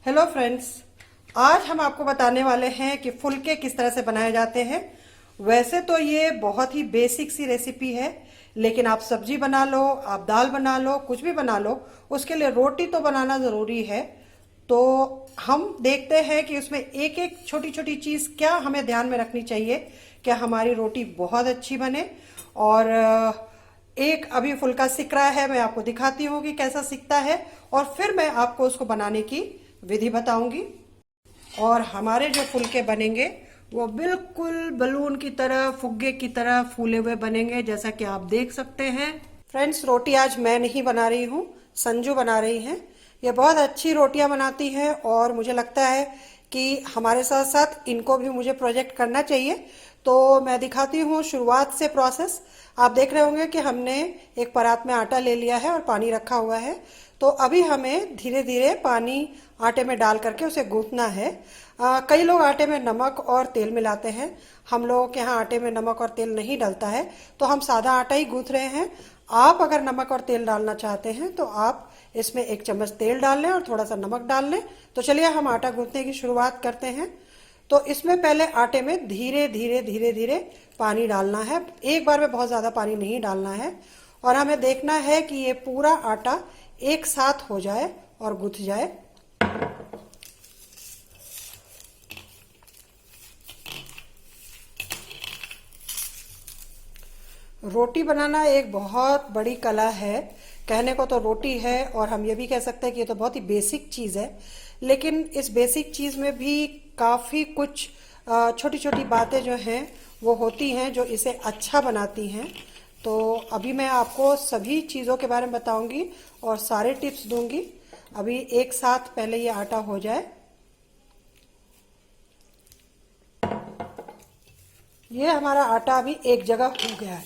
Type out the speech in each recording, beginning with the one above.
Hello friends, आज हम आपको बताने वाले हैं कि फुलके किस तरह से बनाए जाते हैं। वैसे तो ये बहुत ही बेसिक सी रेसिपी है, लेकिन आप सब्जी बना लो, आप दाल बना लो, कुछ भी बना लो, उसके लिए रोटी तो बनाना ज़रूरी है। तो हम देखते हैं कि उसमें एक एक छोटी छोटी चीज़ क्या हमें ध्यान में रखनी चाहिए कि हमारी रोटी बहुत अच्छी बने। और एक अभी फुल्का सिक रहा है, मैं आपको दिखाती हूँ कि कैसा सिकता है, और फिर मैं आपको उसको बनाने की विधि बताऊंगी। और हमारे जो फुलके बनेंगे वो बिल्कुल बलून की तरह, फुग्गे की तरह फूले हुए बनेंगे, जैसा कि आप देख सकते हैं। फ्रेंड्स, रोटी आज मैं नहीं बना रही हूँ, संजू बना रही हैं। ये बहुत अच्छी रोटियां बनाती हैं और मुझे लगता है कि हमारे साथ साथ इनको भी मुझे प्रोजेक्ट करना चाहिए। तो मैं दिखाती हूँ शुरुआत से प्रोसेस। आप देख रहे होंगे कि हमने एक परात में आटा ले लिया है और पानी रखा हुआ है। तो अभी हमें धीरे धीरे पानी आटे में डाल करके उसे गूंथना है। कई लोग आटे में नमक और तेल मिलाते हैं। हम लोगों के यहाँ आटे में नमक और तेल नहीं डलता है, तो हम सादा आटा ही गूंथ रहे हैं। आप अगर नमक और तेल डालना चाहते हैं तो आप इसमें 1 चम्मच तेल डाल लें और थोड़ा सा नमक डाल लें। तो चलिए हम आटा गूंथने की शुरुआत करते हैं। तो इसमें पहले आटे में धीरे धीरे धीरे धीरे पानी डालना है, एक बार में बहुत ज़्यादा पानी नहीं डालना है। और हमें देखना है कि ये पूरा आटा एक साथ हो जाए और गुथ जाए। रोटी बनाना एक बहुत बड़ी कला है। कहने को तो रोटी है, और हम ये भी कह सकते हैं कि ये तो बहुत ही बेसिक चीज़ है, लेकिन इस बेसिक चीज़ में भी काफ़ी कुछ छोटी छोटी बातें जो हैं वो होती हैं जो इसे अच्छा बनाती हैं। तो अभी मैं आपको सभी चीज़ों के बारे में बताऊंगी और सारे टिप्स दूंगी। अभी एक साथ पहले ये आटा हो जाए। ये हमारा आटा अभी एक जगह हो गया है।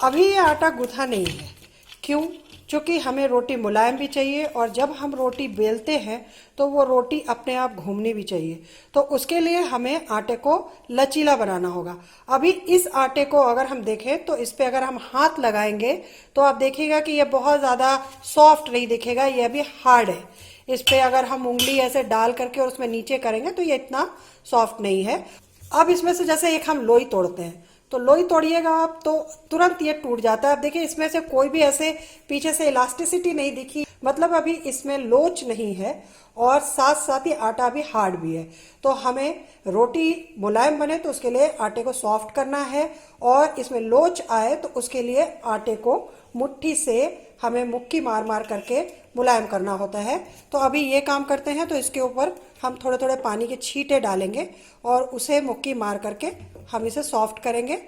अभी ये आटा गुथा नहीं है। क्यों? क्योंकि हमें रोटी मुलायम भी चाहिए, और जब हम रोटी बेलते हैं तो वो रोटी अपने आप घूमनी भी चाहिए। तो उसके लिए हमें आटे को लचीला बनाना होगा। अभी इस आटे को अगर हम देखें तो इस पे अगर हम हाथ लगाएंगे तो आप देखिएगा कि ये बहुत ज़्यादा सॉफ्ट नहीं दिखेगा, ये अभी हार्ड है। इस पे अगर हम उंगली ऐसे डाल करके और उसमें नीचे करेंगे तो ये इतना सॉफ्ट नहीं है। अब इसमें से जैसे एक हम लोई तोड़ते हैं, तो लोई तोड़िएगा आप तो तुरंत ये टूट जाता है। अब देखिए, इसमें से कोई भी ऐसे पीछे से इलास्टिसिटी नहीं दिखी, मतलब अभी इसमें लोच नहीं है, और साथ साथ ही आटा भी हार्ड भी है। तो हमें रोटी मुलायम बने तो उसके लिए आटे को सॉफ्ट करना है, और इसमें लोच आए तो उसके लिए आटे को मुट्ठी से हमें मुक्की मार मार करके मुलायम करना होता है। तो अभी ये काम करते हैं। तो इसके ऊपर हम थोड़े थोड़े पानी के छींटे डालेंगे और उसे मुक्की मार करके हम इसे सॉफ्ट करेंगे।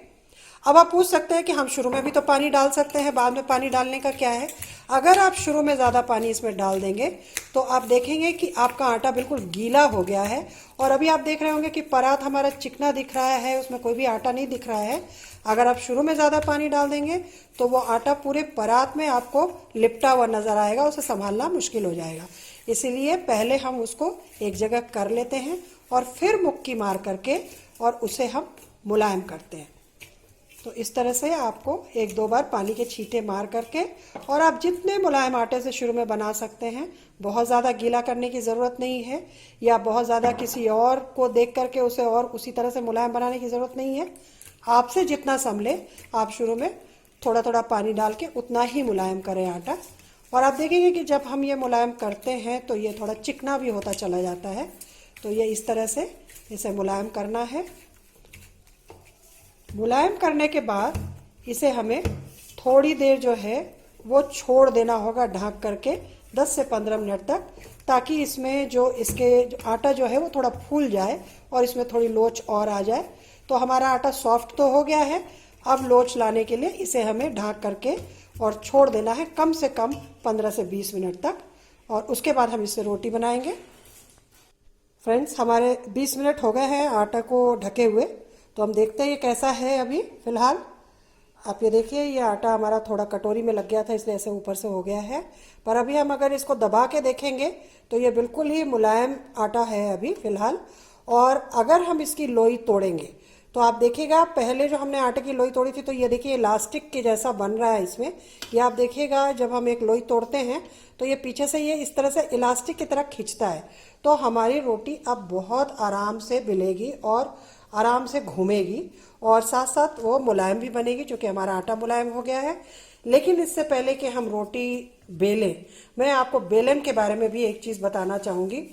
अब आप पूछ सकते हैं कि हम शुरू में भी तो पानी डाल सकते हैं, बाद में पानी डालने का क्या है। अगर आप शुरू में ज़्यादा पानी इसमें डाल देंगे तो आप देखेंगे कि आपका आटा बिल्कुल गीला हो गया है। और अभी आप देख रहे होंगे कि परात हमारा चिकना दिख रहा है, उसमें कोई भी आटा नहीं दिख रहा है। अगर आप शुरू में ज़्यादा पानी डाल देंगे तो वो आटा पूरे परात में आपको लिपटा हुआ नज़र आएगा, उसे संभालना मुश्किल हो जाएगा। इसीलिए पहले हम उसको एक जगह कर लेते हैं और फिर मुक्की मार करके और उसे हम मुलायम करते हैं। तो इस तरह से आपको 1-2 बार पानी के छींटे मार करके, और आप जितने मुलायम आटे से शुरू में बना सकते हैं, बहुत ज़्यादा गीला करने की ज़रूरत नहीं है, या बहुत ज़्यादा किसी और को देख करके उसे और उसी तरह से मुलायम बनाने की ज़रूरत नहीं है। आपसे जितना संभले आप शुरू में थोड़ा थोड़ा पानी डाल के उतना ही मुलायम करें आटा। और आप देखेंगे कि जब हम ये मुलायम करते हैं तो ये थोड़ा चिकना भी होता चला जाता है। तो ये इस तरह से इसे मुलायम करना है। मुलायम करने के बाद इसे हमें थोड़ी देर जो है वो छोड़ देना होगा ढक करके 10 से 15 मिनट तक, ताकि इसमें जो इसके आटा जो है वो थोड़ा फूल जाए और इसमें थोड़ी लोच और आ जाए। तो हमारा आटा सॉफ्ट तो हो गया है। अब लोच लाने के लिए इसे हमें ढक करके और छोड़ देना है कम से कम 15 से 20 मिनट तक, और उसके बाद हम इससे रोटी बनाएंगे। फ्रेंड्स, हमारे 20 मिनट हो गए हैं आटा को ढके हुए। तो हम देखते हैं ये कैसा है अभी फ़िलहाल। आप ये देखिए, ये आटा हमारा थोड़ा कटोरी में लग गया था, इसलिए ऐसे ऊपर से हो गया है। पर अभी हम अगर इसको दबा के देखेंगे तो ये बिल्कुल ही मुलायम आटा है अभी फ़िलहाल। और अगर हम इसकी लोई तोड़ेंगे तो आप देखिएगा पहले जो हमने आटे की लोई तोड़ी थी तो ये देखिए इलास्टिक के जैसा बन रहा है इसमें। ये आप देखिएगा जब हम एक लोई तोड़ते हैं तो ये पीछे से ये इस तरह से इलास्टिक की तरह खिंचता है। तो हमारी रोटी अब बहुत आराम से बेलेगी और आराम से घूमेगी और साथ साथ वो मुलायम भी बनेगी, क्योंकि हमारा आटा मुलायम हो गया है। लेकिन इससे पहले कि हम रोटी बेलें, मैं आपको बेलन के बारे में भी एक चीज़ बताना चाहूँगी।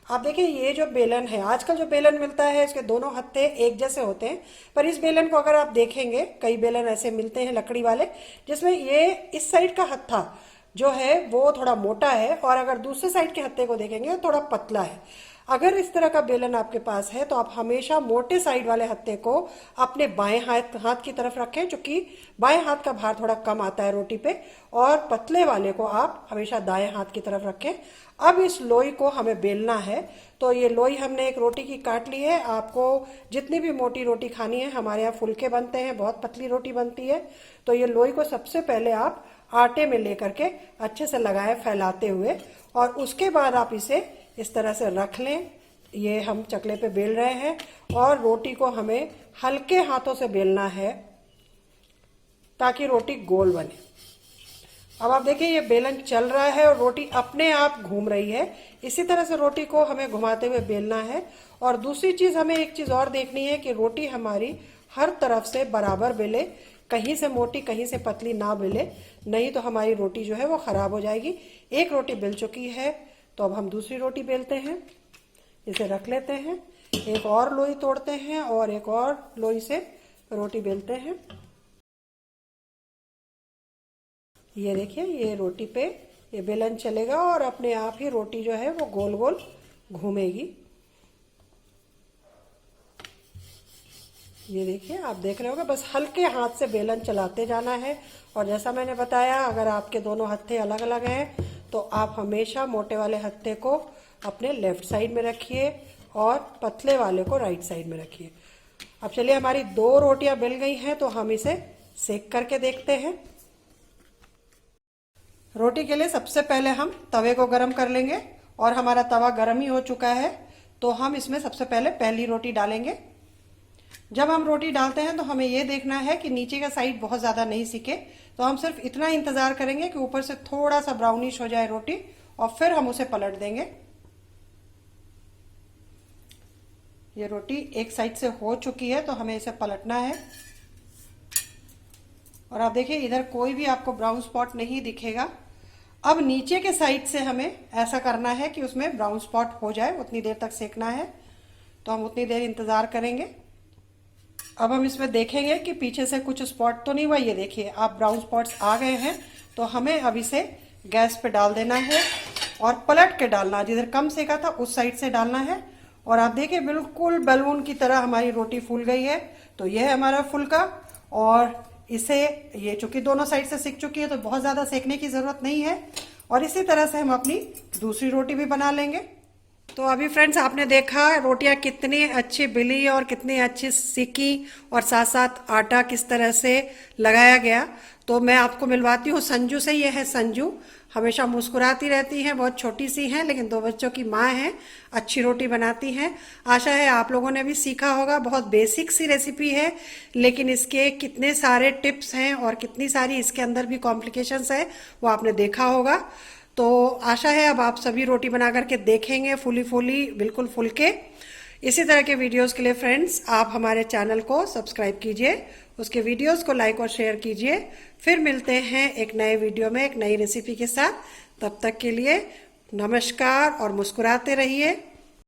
आप देखिए ये जो बेलन है, आजकल जो बेलन मिलता है इसके दोनों हत्थे एक जैसे होते हैं, पर इस बेलन को अगर आप देखेंगे, कई बेलन ऐसे मिलते हैं लकड़ी वाले जिसमें ये इस साइड का हत्था जो है वो थोड़ा मोटा है और अगर दूसरे साइड के हत्थे को देखेंगे तो थोड़ा पतला है। अगर इस तरह का बेलन आपके पास है तो आप हमेशा मोटे साइड वाले हत्थे को अपने बाएं हाथ की तरफ रखें, क्योंकि बाएं हाथ का भार थोड़ा कम आता है रोटी पे, और पतले वाले को आप हमेशा दाएं हाथ की तरफ रखें। अब इस लोई को हमें बेलना है। तो ये लोई हमने एक रोटी की काट ली है। आपको जितनी भी मोटी रोटी खानी है, हमारे यहाँ फुलके बनते हैं, बहुत पतली रोटी बनती है, तो ये लोई को सबसे पहले आप आटे में लेकर के अच्छे से लगाएं फैलाते हुए, और उसके बाद आप इसे इस तरह से रख लें। ये हम चकले पे बेल रहे हैं और रोटी को हमें हल्के हाथों से बेलना है ताकि रोटी गोल बने। अब आप देखिए ये बेलन चल रहा है और रोटी अपने आप घूम रही है। इसी तरह से रोटी को हमें घुमाते हुए बेलना है। और दूसरी चीज़, हमें एक चीज़ और देखनी है कि रोटी हमारी हर तरफ से बराबर बेले, कहीं से मोटी कहीं से पतली ना बेले, नहीं तो हमारी रोटी जो है वो खराब हो जाएगी। एक रोटी बेल चुकी है तो अब हम दूसरी रोटी बेलते हैं। इसे रख लेते हैं, एक और लोई तोड़ते हैं और एक और लोई से रोटी बेलते हैं। ये देखिए ये रोटी पे ये बेलन चलेगा और अपने आप ही रोटी जो है वो गोल गोल घूमेगी। ये देखिए आप देख रहे होंगे, बस हल्के हाथ से बेलन चलाते जाना है। और जैसा मैंने बताया, अगर आपके दोनों हत्थे अलग अलग हैं तो आप हमेशा मोटे वाले हत्थे को अपने लेफ्ट साइड में रखिए और पतले वाले को राइट साइड में रखिए। अब चलिए, हमारी 2 रोटियां बेल गई हैं तो हम इसे सेक करके देखते हैं। रोटी के लिए सबसे पहले हम तवे को गरम कर लेंगे और हमारा तवा गरम ही हो चुका है तो हम इसमें सबसे पहले पहली रोटी डालेंगे। जब हम रोटी डालते हैं तो हमें यह देखना है कि नीचे का साइड बहुत ज़्यादा नहीं सिके, तो हम सिर्फ इतना इंतज़ार करेंगे कि ऊपर से थोड़ा सा ब्राउनिश हो जाए रोटी और फिर हम उसे पलट देंगे। ये रोटी एक साइड से हो चुकी है तो हमें इसे पलटना है। और आप देखिए इधर कोई भी आपको ब्राउन स्पॉट नहीं दिखेगा। अब नीचे के साइड से हमें ऐसा करना है कि उसमें ब्राउन स्पॉट हो जाए, उतनी देर तक सेकना है। तो हम उतनी देर इंतज़ार करेंगे। अब हम इसमें देखेंगे कि पीछे से कुछ स्पॉट तो नहीं हुआ। ये देखिए आप ब्राउन स्पॉट्स आ गए हैं, तो हमें अब इसे गैस पे डाल देना है और पलट के डालना, जिधर कम सेका था उस साइड से डालना है। और आप देखिए बिल्कुल बैलून की तरह हमारी रोटी फूल गई है। तो यह है हमारा फुलका। और इसे, ये चूंकि दोनों साइड से सिक चुकी है तो बहुत ज़्यादा सेकने की ज़रूरत नहीं है। और इसी तरह से हम अपनी दूसरी रोटी भी बना लेंगे। तो अभी फ्रेंड्स आपने देखा रोटियां कितनी अच्छी बिली और कितनी अच्छी सिकी और साथ साथ आटा किस तरह से लगाया गया। तो मैं आपको मिलवाती हूँ संजू से। ये है संजू, हमेशा मुस्कुराती रहती हैं, बहुत छोटी सी हैं लेकिन 2 बच्चों की माँ हैं, अच्छी रोटी बनाती हैं। आशा है आप लोगों ने भी सीखा होगा। बहुत बेसिक सी रेसिपी है लेकिन इसके कितने सारे टिप्स हैं और कितनी सारी इसके अंदर भी कॉम्प्लिकेशंस है वो आपने देखा होगा। तो आशा है अब आप सभी रोटी बना करके देखेंगे, फूली फूली बिल्कुल फुलके। इसी तरह के वीडियोस के लिए फ्रेंड्स आप हमारे चैनल को सब्सक्राइब कीजिए, उसके वीडियोस को लाइक और शेयर कीजिए। फिर मिलते हैं एक नए वीडियो में एक नई रेसिपी के साथ। तब तक के लिए नमस्कार और मुस्कुराते रहिए।